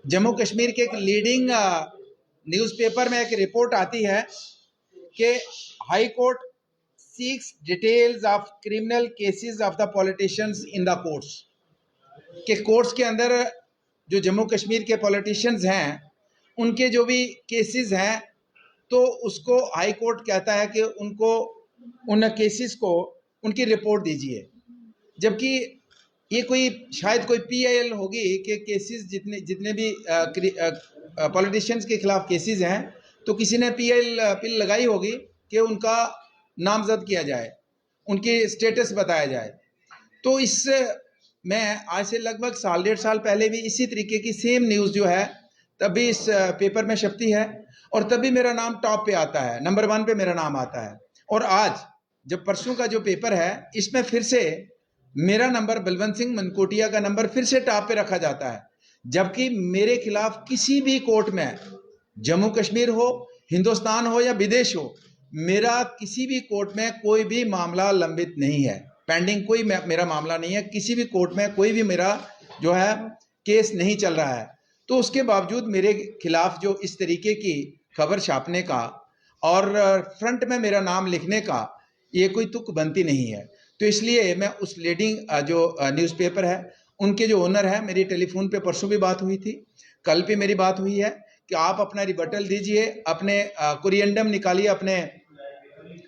जम्मू कश्मीर के एक leading newspaper में एक रिपोर्ट आती है कि high court seeks details of criminal cases of the politicians in the courts, के कोर्ट्स के अंदर जो जम्मू कश्मीर के पॉलिटिशियंस हैं उनके जो भी केसेस हैं तो उसको हाई कोर्ट कहता है कि उनको उन केसेस को उनकी रिपोर्ट दीजिए, जबकि ये कोई शायद कोई पीआईएल होगी कि केसेस जितने भी पॉलिटिशियंस के खिलाफ केसेस हैं तो किसी ने पीआईएल लगाई होगी कि उनका नामजद किया जाए, उनकी स्टेटस बताया जाए। तो इससे मैं आज से लगभग साल डेढ़ साल पहले भी इसी तरीके की सेम न्यूज़ जो है तभी इस पेपर में छपती है और तभी मेरा नाम टॉप पे आता है, नंबर 1 पे मेरा नाम आता है। और आज जब परसों का जो पेपर है इसमें फिर से मेरा नंबर बलवंत सिंह मनकोटिया का नंबर फिर से टॉप पे रखा जाता है, जबकि मेरे खिलाफ किसी भी कोर्ट में, जम्मू कश्मीर हो, हिंदुस्तान हो या विदेश हो, मेरा किसी भी कोर्ट में कोई भी मामला लंबित नहीं है, पेंडिंग कोई मेरा मामला नहीं है, किसी भी कोर्ट में कोई भी मेरा जो है केस नहीं चल रहा है। तो उसके बावजूद मेरे खिलाफ जो इस तरीके की खबर छापने का और फ्रंट में मेरा नाम लिखने का ये कोई तुक बनती नहीं है। तो इसलिए मैं उस लीडिंग जो न्यूज़पेपर है उनके जो ओनर है, मेरी टेलीफोन पे परसों भी बात हुई थी, कल भी मेरी बात हुई है कि आप अपना रिबटल दीजिए, अपने कोरिएंडम निकालिए अपने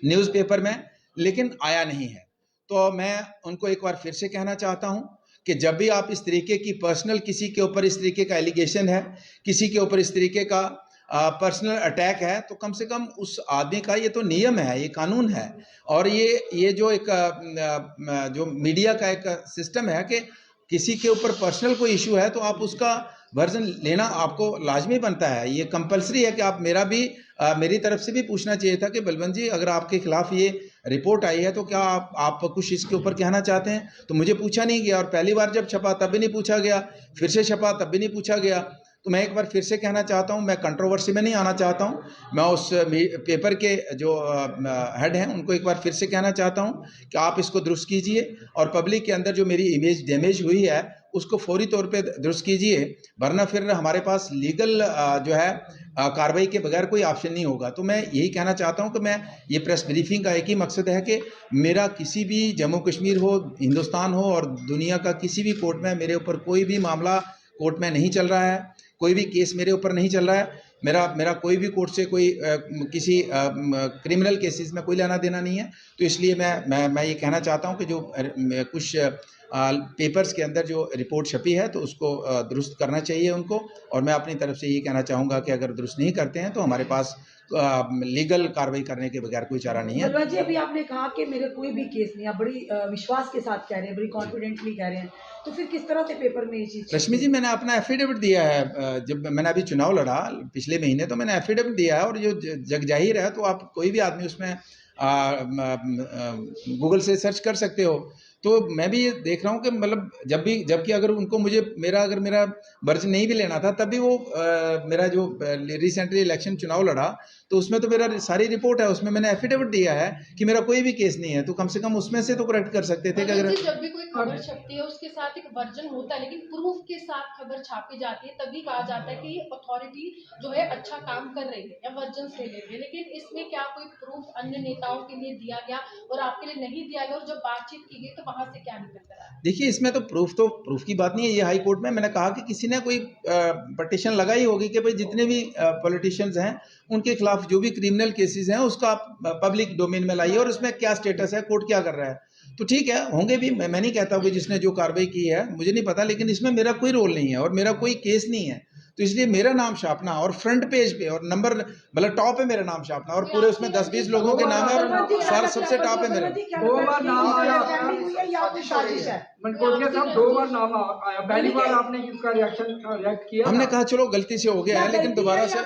न्यूज़पेपर में, लेकिन आया नहीं है। तो मैं उनको एक बार फिर से कहना चाहता हूं कि जब भी आप इस तरीके की पर्सनल किसी के ऊपर इस तरीके का एलिगेशन है, किसी के ऊपर इस तरीके का पर्सनल अटैक है, तो कम से कम उस आदमी का, ये तो नियम है, ये कानून है और ये जो एक जो मीडिया का एक सिस्टम है कि किसी के ऊपर पर्सनल कोई इशू है तो आप उसका वर्जन लेना आपको लाजमी बनता है, ये कंपलसरी है कि आप मेरी तरफ से भी पूछना चाहिए था कि बलवंत जी अगर आपके खिलाफ ये रिपोर्ट आई है तो क्या आप कुछ इसके ऊपर कहना चाहते हैं। तो मुझे पूछा नहीं गया और पहली बार जब छपा तब भी नहीं पूछा गया, फिर से छपा तब भी नहीं पूछा गया। तो मैं एक बार फिर से कहना चाहता हूं, मैं कंट्रोवर्सी में नहीं आना चाहता हूं, मैं उस पेपर के जो हेड हैं उनको एक बार फिर से कहना चाहता हूं कि आप इसको दुरुस्त कीजिए और पब्लिक के अंदर जो मेरी इमेज डैमेज हुई है उसको फौरी तौर पे दुरुस्त कीजिए, वरना फिर हमारे पास लीगल जो है कार्रवाई के बगैर कोई ऑप्शन नहीं होगा। तो मैं यही कहना चाहता हूं कि मैं ये प्रेस ब्रीफिंग का एक ही मकसद है कि मेरा किसी भी जम्मू कश्मीर हो, हिंदुस्तान हो और दुनिया का किसी भी कोर्ट में मेरे ऊपर कोई भी मामला कोर्ट में नहीं चल रहा है, कोई भी केस मेरे ऊपर नहीं चल रहा है, मेरा कोई भी कोर्ट से कोई किसी क्रिमिनल केसेस में कोई लेना देना नहीं है। तो इसलिए मैं ये कहना चाहता हूं कि जो कुछ पेपर्स के अंदर जो रिपोर्ट छपी है तो उसको दुरुस्त करना चाहिए उनको, और मैं अपनी तरफ से ये कहना चाहूँगा कि अगर दुरुस्त नहीं करते हैं तो हमारे पास लीगल कार्रवाई करने के बगैर कोई चारा नहीं है। बलवंत जी, अभी आपने कहा कि मेरे कोई भी केस नहीं, आप बड़ी विश्वास के साथ कह रहे हैं, बड़ी कॉन्फिडेंटली कह रहे हैं, तो फिर किस तरह से पेपर में ये चीज़? रश्मि जी, मैंने अपना एफिडेविट दिया है, जब मैंने अभी चुनाव लड़ा पिछले महीने तो मैंने एफिडेविट दिया है, और जो जग जाहिर है तो आप कोई भी आदमी उसमें गूगल से सर्च कर सकते हो। तो मैं भी ये देख रहा हूँ कि मतलब जबकि अगर उनको अगर मेरा वर्ज नहीं भी लेना था तब भी वो मेरा जो रिसेंटली इलेक्शन चुनाव लड़ा तो उसमें तो मेरा सारी रिपोर्ट है, उसमें मैंने एफिडेविट दिया है कि मेरा कोई भी केस नहीं है, तो कम से कम उसमें से तो करेक्ट कर सकते थे कि अगर जब भी कोई खबर छपती है उसके साथ एक वर्जन होता है, लेकिन प्रूफ के साथ खबर छापी जाती है तभी कहा जाता है कि ये अथॉरिटी जो है अच्छा काम कर रही है या वर्जन ले रही है। लेकिन इसमें क्या कोई प्रूफ अन्य नेताओं के लिए दिया गया और आपके लिए नहीं दिया गया, और जब बातचीत की गई तो वहां से क्या निकल कर आया? देखिए, इसमें तो प्रूफ की बात नहीं है, ये हाई कोर्ट में मैंने कहा कि किसी ने कोई पटिशन लगाई होगी कि भाई जितने भी पॉलिटिशियंस हैं उनके खिलाफ जो भी क्रिमिनल केसेस हैं उसका आप पब्लिक डोमेन में लाइए और उसमें क्या स्टेटस है, कोर्ट क्या कर रहा है। तो ठीक है, होंगे भी, मैं नहीं कहता हूँ कि जिसने जो कार्रवाई की है मुझे नहीं पता, लेकिन इसमें मेरा कोई रोल नहीं है और मेरा कोई केस नहीं है। तो इसलिए मेरा नाम छापना और फ्रंट पेज पे और नंबर मतलब टॉप पे मेरा नाम छापना और पूरे उसमें 10-20 लोगों के नाम है और सारा सबसे टॉप है मेरा। 2 बार नाम आया, मनकोटिया साहब 2 बार नाम आया, पहली बार आपने इसका रिएक्ट किया, हमने कहा चलो गलती से हो गया है, लेकिन दोबारा से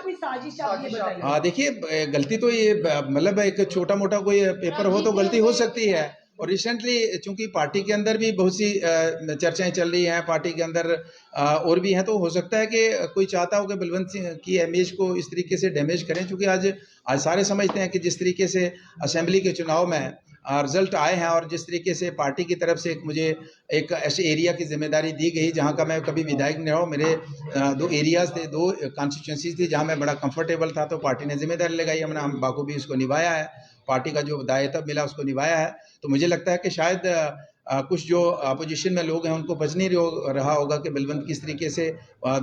हाँ देखिए, गलती तो ये मतलब एक छोटा मोटा कोई पेपर हो तो गलती हो सकती है। और रिसेंटली चूंकि पार्टी के अंदर भी बहुत सी चर्चाएं चल रही हैं, पार्टी के अंदर और भी हैं, तो हो सकता है कि कोई चाहता हो कि बलवंत सिंह की इमेज को इस तरीके से डैमेज करें, क्योंकि आज सारे समझते हैं कि जिस तरीके से असेंबली के चुनाव में रिजल्ट आए हैं और जिस तरीके से पार्टी की तरफ से मुझे एक ऐसे एरिया की जिम्मेदारी दी गई जहां का मैं कभी विधायक नहीं रहा हूं, मेरे 2 एरियाज थे, 2 कॉन्स्टिट्यूंसीज थी जहां मैं बड़ा कंफर्टेबल था, तो पार्टी ने जिम्मेदारी लगाई, हमने हम बाखूबी उसको निभाया है, पार्टी का जो दायित्व मिला उसको निभाया है। तो मुझे लगता है कि शायद कुछ जो अपोजिशन में लोग हैं उनको बच नहीं रहा होगा कि बलवंत किस तरीके से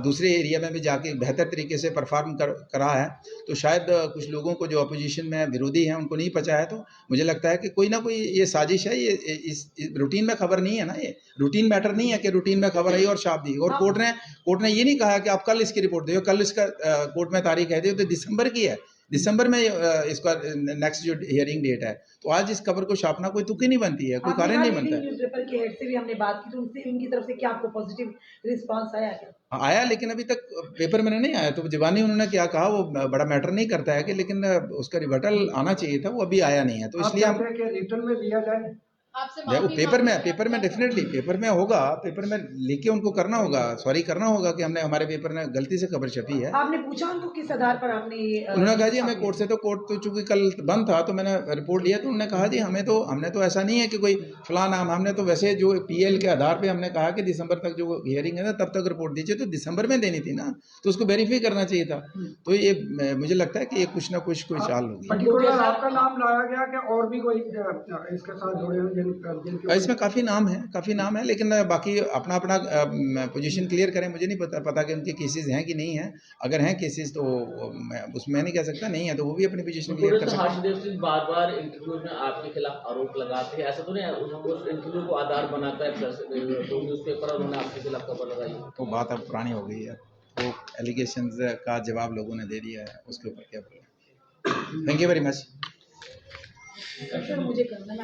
दूसरे एरिया में भी जाके बेहतर तरीके से परफॉर्म करा है, तो शायद कुछ लोगों को जो अपोजिशन में विरोधी हैं उनको नहीं पचा है। तो मुझे लगता है कि कोई ना कोई ये साजिश है, ये इस रूटीन में खबर नहीं है ना, ये रूटीन मैटर नहीं है कि रूटीन में खबर आई और छाप दी। और कोर्ट ने ये नहीं कहा कि आप कल इसकी रिपोर्ट दो, कल इसका कोर्ट में तारीख है तो दिसंबर की है, दिसंबर में इसका नेक्स्ट जो हियरिंग डेट है, तो आज इस खबर को छापना कोई तुक ही नहीं बनती है, कोई कारण नहीं बनता है। न्यूज़पेपर के हेड से भी हमने बात की तो उनसे उनकी तरफ से क्या आपको पॉजिटिव रिस्पांस आया क्या? आया, लेकिन अभी तक पेपर में नहीं आया। तो जबानी उन्होंने क्या कहा वो बड़ा मैटर नहीं करता है कि, लेकिन उसका रिबटल आना चाहिए था, वो अभी आया नहीं है। तो इसलिए हम रिटर्न में दिया जाए आपसे देखो माफी पेपर मांगना में डेफिनेटली पेपर में होगा, पेपर में लेके उनको करना होगा, सॉरी करना होगा कि हमने हमारे पेपर में गलती से खबर छपी है। आपने पूछा उनको किस आधार पर आपने ये उन्होंने कहा जी हमें कोर्ट से, तो कोर्ट तो चूंकि कल बंद था तो मैंने रिपोर्ट लिया, तो उन्होंने कहा जी हमने तो ऐसा नहीं है कि कोई फला नाम, हमने तो वैसे जो पीएल के आधार पे हमने कहा कि दिसंबर तक जो हियरिंग है ना तब तक रिपोर्ट दीजिए, तो दिसंबर में देनी थी ना, तो उसको वेरीफाई करना चाहिए था। तो ये मुझे लगता है कि ये कुछ ना कुछ कोई चाल होगी। पर्टिकुलर आपका नाम लाया गया कि और भी कोई इसके साथ जुड़े हुए जिनके इसमें काफ़ी नाम है, लेकिन बाकी अपना पोजीशन क्लियर करें। मुझे नहीं पता कि उनके केसेस हैं कि नहीं हैं। अगर हैं केसेस तो उसमें नहीं कह सकता, नहीं है तो वो भी अपनी पोजीशन क्लियर कर सकते हैं। हर्षदेव सिंह बार-बार इंटरव्यू में आपके खिलाफ आरोप लगाते हैं, ऐसा तो नहीं है उस इंटरव्यू को आधार बनाकर तो न्यूज़पेपर उन्होंने आपके खिलाफ खबर लगाई? तो बात अब पुरानी हो गई है, वो एलिगेशंस का जवाब लोगों ने दे दिया है, उसके ऊपर क्या बोलें। Thank you very much. Sir मुझे करना